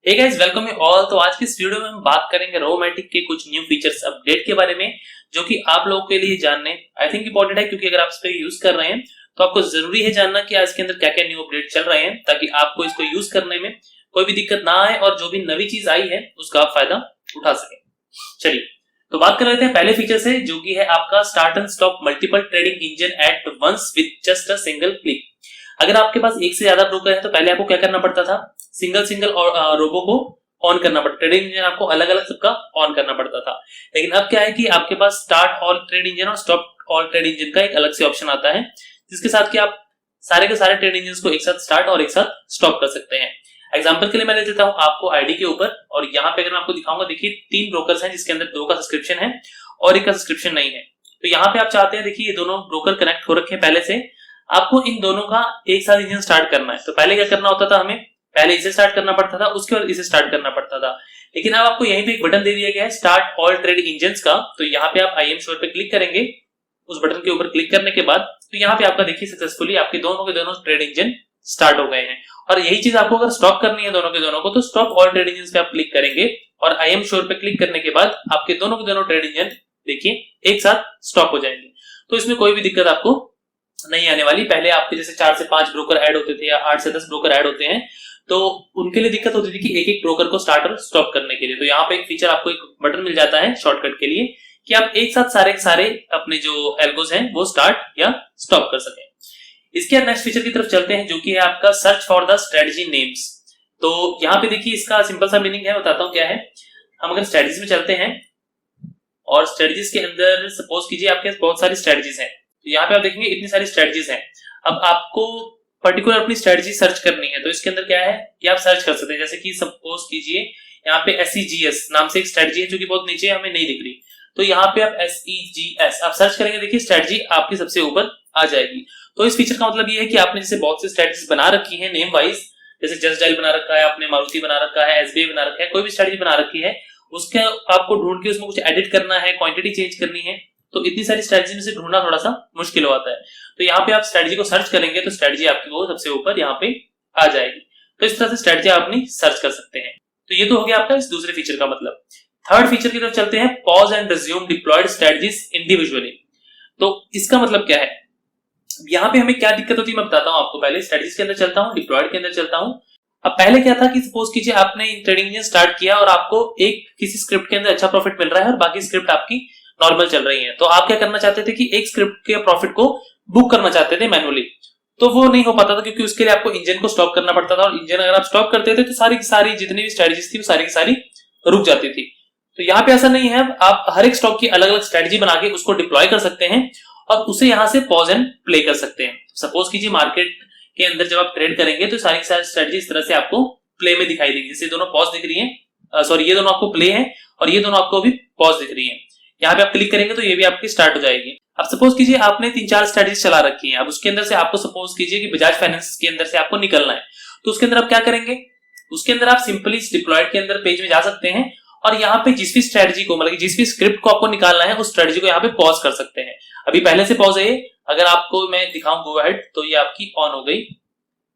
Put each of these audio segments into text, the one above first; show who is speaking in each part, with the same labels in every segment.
Speaker 1: Hey guys, welcome you all. तो आज की इस वीडियो में हम बात करेंगे रोमैटिक के कुछ न्यू फीचर्स अपडेट के बारे में, जो कि आप लोगों के लिए जानने आई थिंक इंपॉर्टेंट है, क्योंकि अगर आप इस पे यूज कर रहे हैं तो आपको जरूरी है जानना कि आज के अंदर क्या क्या न्यू अपडेट चल रहे हैं, ताकि आपको इसको यूज करने में कोई भी दिक्कत ना आए और जो भी नवी चीज आई है उसका आप फायदा उठा सके। चलिए तो बात कर लेते हैं पहले फीचर से, जो कि है आपका start and stop multiple trading engine at once with just a single click. अगर आपके पास एक से ज्यादा ब्रोकर है तो पहले आपको क्या करना पड़ता था, सिंगल और रोबो को ऑन करना पड़ता, ट्रेडिंग इंजन आपको अलग अलग सबका ऑन करना पड़ता था। लेकिन अब क्या है कि आपके पास स्टार्ट ऑल ट्रेड इंजन और स्टॉप ऑल ट्रेड इंजन का एक अलग से ऑप्शन आता है, जिसके साथ कि आप सारे के सारे ट्रेड इंजन को एक साथ स्टार्ट और एक साथ स्टॉप कर सकते हैं। एग्जांपल के लिए मैं ले लेता हूं आपको आईडी के ऊपर, और यहाँ पे अगर मैं आपको दिखाऊंगा, देखिए 3 ब्रोकर्स हैं जिसके अंदर 2 का सब्सक्रिप्शन है और 1 का सब्सक्रिप्शन नहीं है। तो यहाँ पे आप चाहते हैं, देखिए ये दोनों ब्रोकर कनेक्ट हो रखे हैं पहले से, आपको इन दोनों का एक साथ इंजन स्टार्ट करना है। तो पहले क्या करना होता था, हमें पहले इसे स्टार्ट करना पड़ता था, उसके बाद इसे स्टार्ट करना पड़ता था। लेकिन अब आपको यहीं पे एक बटन दे दिया गया है स्टार्ट ऑल ट्रेड इंजन्स का। तो यहाँ पे आप आई एम श्योर पे क्लिक करेंगे, उस बटन के ऊपर क्लिक करने के बाद तो यहाँ पे आपका देखिए सक्सेसफुली आपके दोनों के दोनों ट्रेड इंजन स्टार्ट हो गए हैं। और यही चीज आपको अगर स्टॉप करनी है दोनों के दोनों को, तो स्टॉप ऑल ट्रेड इंजन पे आप क्लिक करेंगे और आई एम श्योर पे क्लिक करने के बाद आपके दोनों के दोनों ट्रेड इंजन देखिए एक साथ स्टॉप हो जाएंगे। तो इसमें कोई भी दिक्कत आपको नहीं आने वाली। पहले आपके जैसे 4 से 5 ब्रोकर ऐड होते थे या 8 से 10 ब्रोकर ऐड होते हैं, तो उनके लिए दिक्कत होती थी कि एक एक ब्रोकर को स्टार्ट और स्टॉप करने के लिए। तो यहाँ पे एक फीचर आपको एक बटन मिल जाता है शॉर्टकट के लिए कि आप एक साथ सारे के सारे अपने जो एल्गोस हैं वो स्टार्ट या स्टॉप कर सकें। इसके नेक्स्ट फीचर की तरफ चलते हैं, जो कि है आपका search for the strategy names. तो यहाँ पे देखिए इसका सिंपल सा मीनिंग है, बताता हूँ क्या है। हम अगर स्ट्रेटजीज में चलते हैं और स्ट्रेटजीज के अंदर सपोज कीजिए आपके पास बहुत सारी स्ट्रेटजीज हैं, तो यहाँ पे आप देखेंगे इतनी सारी स्ट्रेटजीज हैं। अब आपको पर्टिकुलर अपनी स्ट्रेटजी सर्च करनी है, तो इसके अंदर क्या है कि आप सर्च कर सकते हैं। जैसे कि सपोज कीजिए यहाँ पे SEGS नाम से एक स्ट्रेटजी है जो कि बहुत नीचे हमें नहीं दिख रही, तो यहाँ पे आप SEGS आप सर्च करेंगे, देखिए स्ट्रेटजी आपकी सबसे ऊपर आ जाएगी। तो इस फीचर का मतलब ये है कि आपने जैसे बहुत सी स्ट्रेटजीज बना रखी है नेम वाइज, जैसे जस्ट डायल बना रखा है आपने, मारुति बना रखा है, SBI बना रखा है, कोई भी स्ट्रेटजी बना रखी है, उसके आपको ढूंढ के उसमें कुछ एडिट करना है, क्वांटिटी चेंज करनी है, तो इतनी सारी स्ट्रेटजी में से ढूंढना थोड़ा सा मुश्किल होता है। तो यहाँ पे आप स्ट्रेटजी को सर्च करेंगे तो स्ट्रेटजी आपकी वो सबसे ऊपर यहाँ पे आ जाएगी। तो इस तरह से स्ट्रेटजी आप अपनी सर्च कर सकते हैं। तो ये तो हो गया आपका इस दूसरे फीचर का मतलब। थर्ड फीचर की तरफ चलते हैं, pause and resume deployed strategies individually. तो इसका मतलब क्या है, यहाँ पे हमें क्या दिक्कत होती है मैं बताता हूँ आपको। पहले स्ट्रेटजीज के अंदर चलता हूँ, डिप्लॉयड के अंदर चलता हूँ। अब पहले क्या था कि सपोज कीजिए आपने ट्रेडिंग इंजन स्टार्ट किया और आपको एक किसी स्क्रिप्ट के अंदर अच्छा प्रॉफिट मिल रहा है और बाकी स्क्रिप्ट आपकी नॉर्मल चल रही है। तो आप क्या करना चाहते थे कि एक स्क्रिप्ट के प्रॉफिट को बुक करना चाहते थे मैनुअली, तो वो नहीं हो पाता था, क्योंकि उसके लिए आपको इंजन को स्टॉप करना पड़ता था, और इंजन अगर आप स्टॉप करते थे तो सारी की सारी जितनी भी स्ट्रेटजीज थी वो सारी की सारी रुक जाती थी। तो यहाँ पे ऐसा नहीं है, आप हर एक स्टॉक की अलग अलग स्ट्रेटजी बना के उसको डिप्लॉय कर सकते हैं और उसे यहाँ से पॉज एंड प्ले कर सकते हैं। सपोज कीजिए मार्केट के अंदर जब आप ट्रेड करेंगे तो सारी की सारी स्ट्रेटजी इस तरह से आपको प्ले में दिखाई देगी। जैसे दोनों पॉज दिख रही है, सॉरी ये दोनों आपको प्ले है और ये दोनों आपको अभी पॉज दिख रही है। यहाँ पे आप क्लिक करेंगे तो ये भी आपकी स्टार्ट हो जाएगी। अब सपोज कीजिए आपने 3-4 स्ट्रेटजी चला रखी है, अब उसके अंदर से आपको सपोज कीजिए कि बजाज फाइनेंस के अंदर से आपको निकलना है, तो उसके अंदर आप क्या करेंगे, उसके अंदर आप सिंपली डिप्लॉयड के अंदर पेज में जा सकते हैं और यहाँ पे जिस भी स्ट्रेटजी को, मतलब जिस भी स्क्रिप्ट को आपको निकालना है उस स्ट्रेटजी को यहाँ पे पॉज कर सकते हैं। अभी पहले से पॉज है, अगर आपको मैं दिखाऊं गो अहेड, तो ये आपकी ऑन हो गई।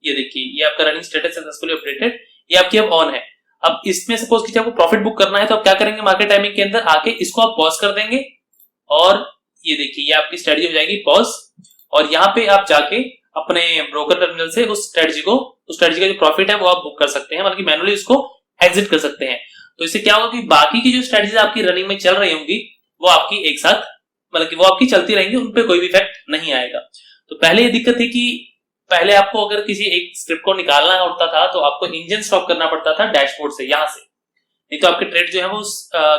Speaker 1: ये देखिए ये आपका रनिंग स्टेटस सक्सेसफुली अपडेटेड, ये आपकी अब ऑन है। अब इसमें सपोज कीजिए आपको प्रॉफिट बुक करना है, तो आप क्या करेंगे, मार्केट टाइमिंग के अंदर आके इसको आप पॉज कर देंगे और ये देखिए ये आपकी स्ट्रेटजी हो जाएगी पॉज, और यहाँ पे आप जाके अपने ब्रोकर टर्मिनल से उस स्ट्रेटजी का जो प्रॉफिट है वो आप बुक कर सकते हैं, मतलब कि मैनुअली उसको एग्जिट कर सकते हैं। तो इससे क्या होगा कि बाकी की जो स्ट्रेटजीज आपकी रनिंग में चल रही होंगी वो आपकी एक साथ, मतलब कि वो आपकी चलती रहेंगी, उन पे कोई भी इफेक्ट नहीं आएगा। तो पहले ये दिक्कत थी कि पहले आपको अगर किसी एक स्क्रिप्ट को निकालना होता था तो आपको इंजन स्टॉप करना पड़ता था डैशबोर्ड से, यहाँ से, नहीं तो आपके ट्रेड जो है वो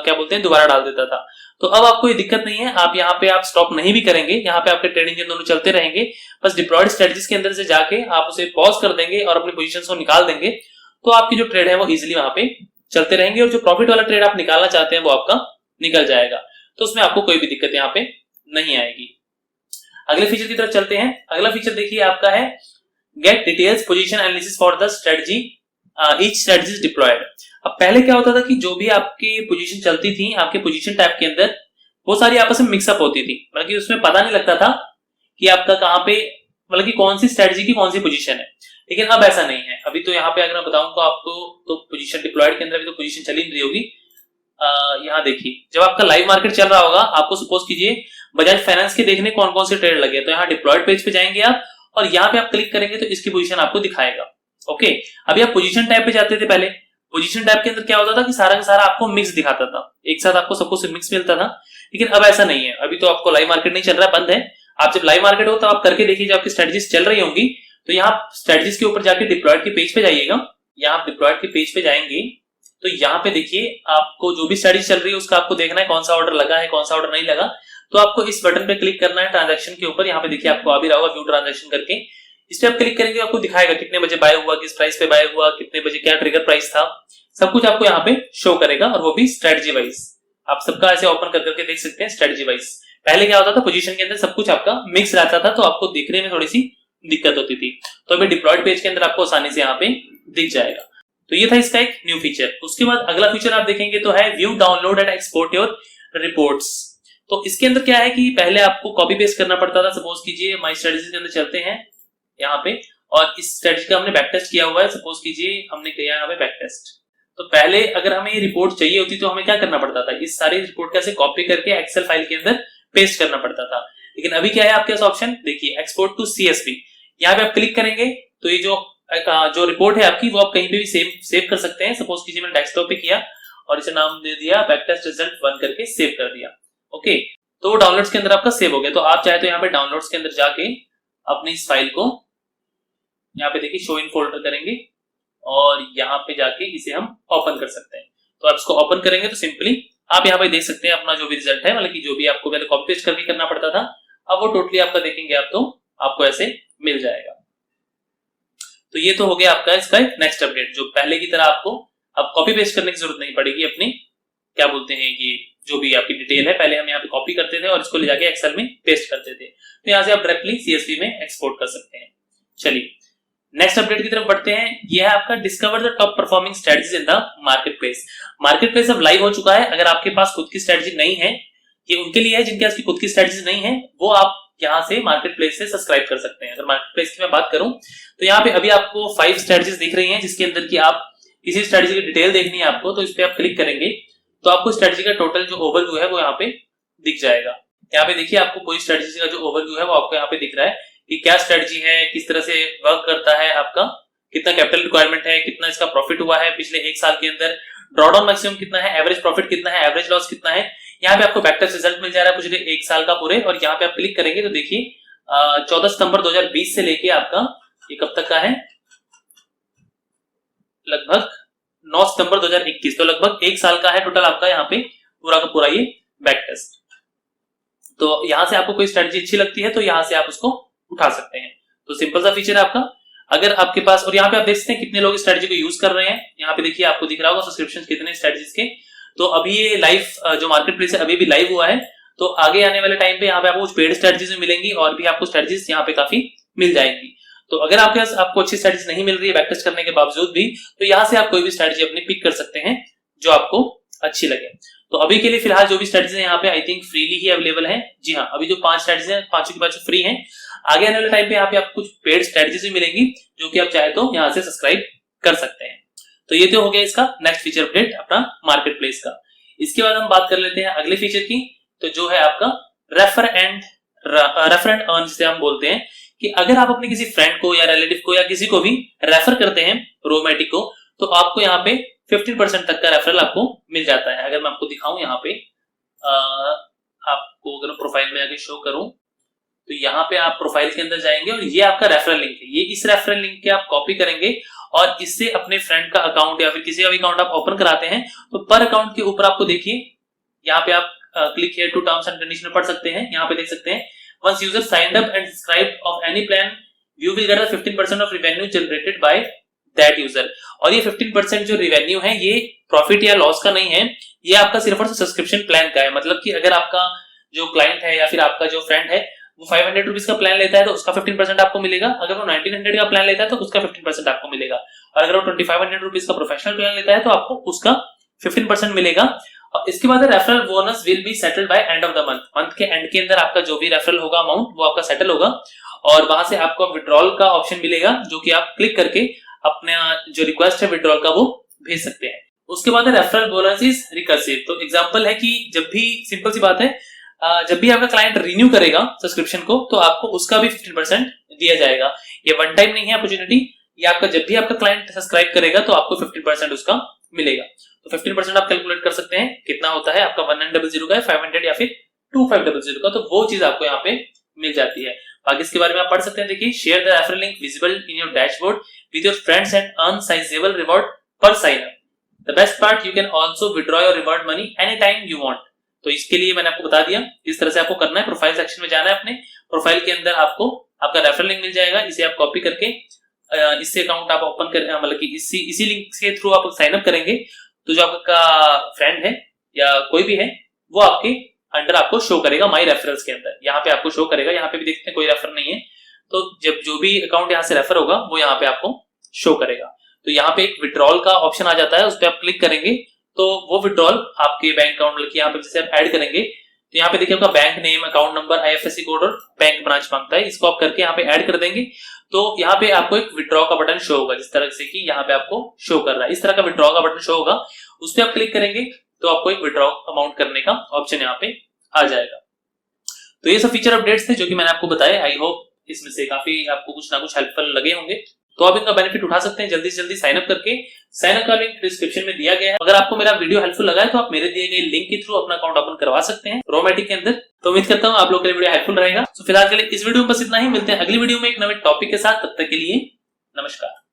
Speaker 1: क्या बोलते हैं दोबारा डाल देता था। तो अब आपको ये दिक्कत नहीं है, आप यहाँ पे आप स्टॉप नहीं भी करेंगे, यहाँ पे आपके ट्रेड इंजन दोनों चलते रहेंगे, बस डिप्लॉयड स्ट्रेटजीज के अंदर से जाके आप उसे पॉज कर देंगे और अपनी पोजीशंस को निकाल देंगे, तो आपकी जो ट्रेड है वो इजीली वहां पे चलते रहेंगे और जो प्रॉफिट वाला ट्रेड आप निकालना चाहते हैं वो आपका निकल जाएगा। तो उसमें आपको कोई भी दिक्कत यहाँ पे नहीं आएगी। अगले फीचर की तरफ चलते हैं। अगला फीचर देखिए आपका है get details position analysis for the strategy each strategy is deployed. अब पहले क्या होता था कि जो भी आपकी पोजीशन चलती थी आपके पोजीशन टैब के अंदर, वो सारी आपस में मिक्सअप होती थी, मतलब कि उसमें पता नहीं लगता था कि आपका कहाँ पे, मतलब कि कौन सी स्ट्रेटजी की कौन सी पोजीशन है। लेकिन अब ऐसा नहीं है। अभी तो यहाँ पे अगर मैं बताऊं तो आपको, तो पोजीशन डिप्लॉयड के अंदर भी तो पोजीशन चल ही नहीं रही होगी। यहाँ देखिए, जब आपका लाइव मार्केट चल रहा होगा, आपको सपोज कीजिए बजाज फाइनेंस के देखने कौन कौन से ट्रेड लगे, तो यहाँ डिप्लॉयड पेज पे जाएंगे आप और यहाँ पे आप क्लिक करेंगे तो इसकी पोजीशन आपको दिखाएगा। ओके, अभी आप पोजीशन टैब पे जाते थे पहले। पोजीशन टैब के अंदर क्या होता था कि सारा का सारा आपको मिक्स दिखाता था, एक साथ आपको सब कुछ मिक्स मिलता था। लेकिन अब ऐसा नहीं है, अभी तो आपको लाइव मार्केट नहीं चल रहा, बंद है। आप जब लाइव मार्केट हो तो आप करके देखिए, जब आपकी स्ट्रेटजीज चल रही होंगी तो यहाँ स्ट्रेटजीज के ऊपर जाके डिप्लॉयड के पेज पे जाइएगा। यहाँ आप डिप्लॉयड के पेज पे जाएंगे तो यहाँ पे देखिए, आपको जो भी स्ट्रेटजी चल रही है उसका आपको देखना है कौन सा ऑर्डर लगा है, कौन सा ऑर्डर नहीं लगा। तो आपको इस बटन पे क्लिक करना है ट्रांजैक्शन के ऊपर। यहाँ पे देखिए आपको आ भी रहा होगा व्यू ट्रांजैक्शन करके, इस पे आप क्लिक करेंगे आपको दिखाएगा कितने बजे बाय हुआ, किस प्राइस पे बाय हुआ, कितने बजे क्या ट्रिगर प्राइस था, सब कुछ आपको यहाँ पे शो करेगा, और वो भी स्ट्रेटजी वाइज। आप सबका ऐसे ओपन कर करके देख सकते हैं स्ट्रेटजी वाइज। पहले क्या होता था, पोजीशन के अंदर सब कुछ आपका मिक्स रहता था, तो आपको दिखने में थोड़ी सी दिक्कत होती थी। तो अभी डिप्लॉयड पेज के अंदर आपको आसानी से यहाँ पे दिख जाएगा। तो ये था इसका एक न्यू फीचर। उसके बाद अगला फीचर आप देखेंगे तो है view download and export your reports. तो इसके अंदर क्या है कि पहले आपको कॉपी पेस्ट करना पड़ता था। सपोज कीजिए माई स्ट्रेटजी के अंदर चलते हैं यहाँ पे, और इस स्ट्रेटजी का हमने बैक टेस्ट किया हुआ है। सपोज कीजिए हमने किया यहाँ पे बैक टेस्ट, तो पहले अगर हमें ये रिपोर्ट चाहिए होती तो हमें क्या करना पड़ता था, इस सारी रिपोर्ट का कॉपी करके एक्सेल फाइल के अंदर पेस्ट करना पड़ता था। लेकिन अभी क्या है आपके पास ऑप्शन, देखिए एक्सपोर्ट टू CSV। यहाँ पे आप क्लिक करेंगे तो ये जो रिपोर्ट है आपकी, वो आप कहीं पे भी सेव कर सकते हैं। सपोज कीजिए मैंने डेस्कटॉप पे किया और इसे नाम दे दिया बैक टेस्ट रिजल्ट 1 करके सेव कर दिया। ओके, तो वो डाउनलोड्स के अंदर आपका सेव हो गया। तो आप चाहे तो यहाँ पे डाउनलोड्स के अंदर जाके अपनी इस फाइल को यहाँ पे देखिए शो इन फोल्डर करेंगे और यहाँ पे जाके इसे हम ओपन कर सकते हैं। तो आप इसको ओपन करेंगे तो सिंपली आप यहाँ पे देख सकते हैं अपना जो भी रिजल्ट है, मतलब कि जो भी आपको पहले कॉपी पेस्ट करके करना पड़ता था, अब वो टोटली आपका देखेंगे आप तो आपको ऐसे मिल जाएगा। तो ये तो हो गया आपका इसका एक नेक्स्ट अपडेट, जो पहले की तरह आपको अब कॉपी पेस्ट करने की जरूरत नहीं पड़ेगी अपनी, क्या बोलते हैं, ये जो भी आपकी डिटेल है पहले हम यहाँ पे कॉपी करते थे और इसको ले जाके एक्सेल में पेस्ट करते थे, तो यहाँ से आप डायरेक्टली CSV में एक्सपोर्ट कर सकते हैं। चलिए नेक्स्ट अपडेट की तरफ बढ़ते हैं। यह है आपका discover the top performing strategies in the market place. Market place अब लाइव हो चुका है। अगर आपके पास खुद की स्ट्रेटजी नहीं है, ये उनके लिए है जिनके पास खुद की स्ट्रेटजी नहीं है, वो आप यहाँ से मार्केट प्लेस से सब्सक्राइब कर सकते हैं। अगर मार्केट प्लेस की मैं बात करूं तो यहाँ पे अभी आपको 5 स्ट्रेटजीज दिख रही हैं, जिसके अंदर की आप किसी स्ट्रेटजी की डिटेल देखनी है आपको, तो इस पे आप क्लिक करेंगे तो आपको स्ट्रेटजी का टोटल जो ओवरव्यू है वो यहाँ पे दिख जाएगा। यहाँ पे देखिए आपको कोई स्ट्रेटजी का जो ओवरव्यू है वो आपको यहाँ पे दिख रहा है कि क्या स्ट्रेटजी है, किस तरह से वर्क करता है, आपका कितना कैपिटल रिक्वायरमेंट है, कितना इसका प्रॉफिट हुआ है पिछले 1 साल के अंदर, ड्रॉडाउन मैक्सिमम कितना है, एवरेज प्रॉफिट कितना है, एवरेज लॉस कितना है। यहाँ पे आपको बैक टेस्ट रिजल्ट मिल जा रहा है पिछले 1 साल का पूरे, और यहाँ पे आप क्लिक करेंगे तो देखिए 14 सितंबर 2020 से लेके आपका ये कब तक का है, लगभग 9 सितंबर 2021, तो लगभग 1 साल का है टोटल आपका यहाँ पे पूरा का पूरा ये बैक टेस्ट। तो यहाँ से आपको कोई स्ट्रेटजी अच्छी लगती है तो यहाँ से आप उसको उठा सकते हैं। तो सिंपल सा फीचर है आपका। अगर आपके पास, और यहाँ पे आप देख सकते हैं कितने लोग स्ट्रेटजी को यूज कर रहे हैं। यहाँ पे देखिए आपको दिख रहा होगा सब्सक्रिप्शन कितने स्ट्रेटजीज के। तो अभी ये लाइव जो मार्केट प्लेस है अभी भी लाइव हुआ है, तो आगे आने वाले टाइम पे यहाँ पे आपको कुछ पेड स्ट्रेटजीज मिलेंगी और भी आपको स्ट्रेटजीज यहाँ पे काफी मिल जाएंगी। तो अगर आपके पास आपको अच्छी स्ट्रेटजी नहीं मिल रही है बैक टेस्ट करने के बावजूद भी, तो यहाँ से आप कोई भी स्ट्रेटजी अपनी पिक कर सकते हैं जो आपको अच्छी लगे। तो अभी के लिए फिलहाल जो भी स्ट्रेटजी है यहाँ पे I think freely he available है। जी हाँ, अभी जो 5 स्ट्रेटजी है, 5 के बाद जो फ्री है, आगे आने वाले टाइम पे यहाँ पे आपको कुछ पेड स्ट्रेटजीज भी मिलेंगी जो कि आप चाहे तो यहाँ से सब्सक्राइब कर सकते हैं। तो ये तो हो गया इसका नेक्स्ट फीचर अपडेट अपना मार्केट प्लेस का। इसके बाद हम बात कर लेते हैं अगले फीचर की, तो जो है आपका रेफर एंड अर्न, जिसे हम बोलते हैं कि अगर आप अपने किसी फ्रेंड को या रिलेटिव को या किसी को भी रेफर करते हैं रोमैटिक को, तो आपको यहाँ पे 15% तक का रेफरल आपको मिल जाता है। अगर मैं आपको दिखाऊं यहाँ पे, आपको अगर प्रोफाइल में आगे शो करूं तो यहाँ पे आप प्रोफाइल के अंदर जाएंगे और ये आपका रेफरल लिंक है। ये इस रेफरल लिंक के आप कॉपी करेंगे और इससे अपने फ्रेंड का अकाउंट या फिर किसी का भी अकाउंट आप ओपन कराते हैं, तो पर अकाउंट के ऊपर आपको देखिए यहाँ पे आप click here to terms and condition पढ़ सकते हैं। यहाँ पे देख सकते हैं once user signed up and subscribed of any plan you will get a 15% of revenue generated by that user। और ये 15% जो रेवेन्यू है ये प्रॉफिट या लॉस का नहीं है, ये आपका सिर्फ और सिर्फ सब्सक्रिप्शन प्लान का है। मतलब कि अगर आपका जो क्लाइंट है या फिर आपका जो फ्रेंड है वो 500 रुपीज का प्लान लेता है तो उसका 15% आपको मिलेगा। अगर वो 1900 का प्लान लेता है तो उसका 15% आपको मिलेगा। और अगर वो 2500 रुपीज का प्रोफेशनल प्लान लेता है तो आपको उसका 15% मिलेगा। और इसके बाद referral bonus will be settled bye end of the month. Month के एंड के अंदर आपका जो भी रेफरल होगा अमाउंट वो आपका सेटल होगा। और वहां से आपको विड्रॉल का ऑप्शन मिलेगा जो कि आप क्लिक करके अपना जो रिक्वेस्ट है विड्रॉल का वो भेज सकते हैं। उसके बाद है रेफरल बोनस इज रिकर्सिव। तो एग्जांपल है कि जब भी, सिंपल सी बात है, जब भी आपका क्लाइंट रिन्यू करेगा सब्सक्रिप्शन को तो आपको उसका भी 15% दिया जाएगा। ये वन टाइम नहीं है अपॉर्चुनिटी, ये आपका जब भी आपका क्लाइंट सब्सक्राइब करेगा तो आपको 15% उसका मिलेगा। तो 15% आप कैलकुलेट कर सकते हैं कितना होता है आपका 1900 का, 500 या फिर 2500 का, तो वो चीज आपको यहाँ पे मिल जाती है। बाकी इसके बारे में आप पढ़ सकते हैं। देखिए, share the referral link visible in your dashboard with your friends and earn sizable reward पर sign up. The best part, you can also withdraw your reward money any time you want. तो इसके लिए मैंने आपको बता दिया किस तरह से आपको करना है। प्रोफाइल सेक्शन में जाना है, अपने प्रोफाइल के अंदर आपको आपका रेफरल लिंक मिल जाएगा, इसे आप कॉपी करके इससे अकाउंट आप ओपन कर, मतलब कि इसी लिंक के थ्रू आप साइन अप करेंगे तो जो आपका फ्रेंड है या कोई भी है वो आपके अंडर आपको शो करेगा माई रेफरल्स के अंदर। यहाँ पे आपको शो करेगा, यहाँ पे भी देखते हैं कोई रेफर नहीं है, तो जब जो भी अकाउंट यहाँ से रेफर होगा वो यहाँ पे आपको शो करेगा। तो यहाँ पे एक विड्रॉल का ऑप्शन आ जाता है, उस पर आप क्लिक करेंगे तो वो विड्रॉल आपके बैंक अकाउंट, मतलब यहाँ पे जैसे आप ऐड करेंगे तो यहाँ पे देखिए आपका bank name, account number, IFSC code और बैंक ब्रांच मांगता है, इसको आप करके यहाँ पे ऐड कर देंगे तो यहाँ पे आपको एक विड्रॉ का बटन शो होगा, जिस तरह से कि यहाँ पे आपको शो कर रहा है, इस तरह का विड्रॉ का बटन शो होगा। उस पर आप क्लिक करेंगे तो आपको एक विड्रॉ अमाउंट करने का ऑप्शन यहाँ पे आ जाएगा। तो ये सब फीचर अपडेट्स थे जो कि मैंने आपको बताए। आई होप इसमें से काफी आपको कुछ ना कुछ हेल्पफुल लगे होंगे, तो आप इनका बेनिफिट उठा सकते हैं जल्दी से जल्दी साइन अप करके। साइन अप का लिंक डिस्क्रिप्शन में दिया गया है। अगर आपको मेरा वीडियो हेल्पफुल लगा है तो आप मेरे दिए गए लिंक के थ्रू अपना अकाउंट ओपन करवा सकते हैं रोमैटिक के अंदर। तो उम्मीद करता हूं आप लोगों के लिए वीडियो हेल्पफुल रहेगा। तो फिलहाल के लिए इस वीडियो में बस इतना ही, मिलते हैं अगली वीडियो में एक नए टॉपिक के साथ। तब तक के लिए नमस्कार।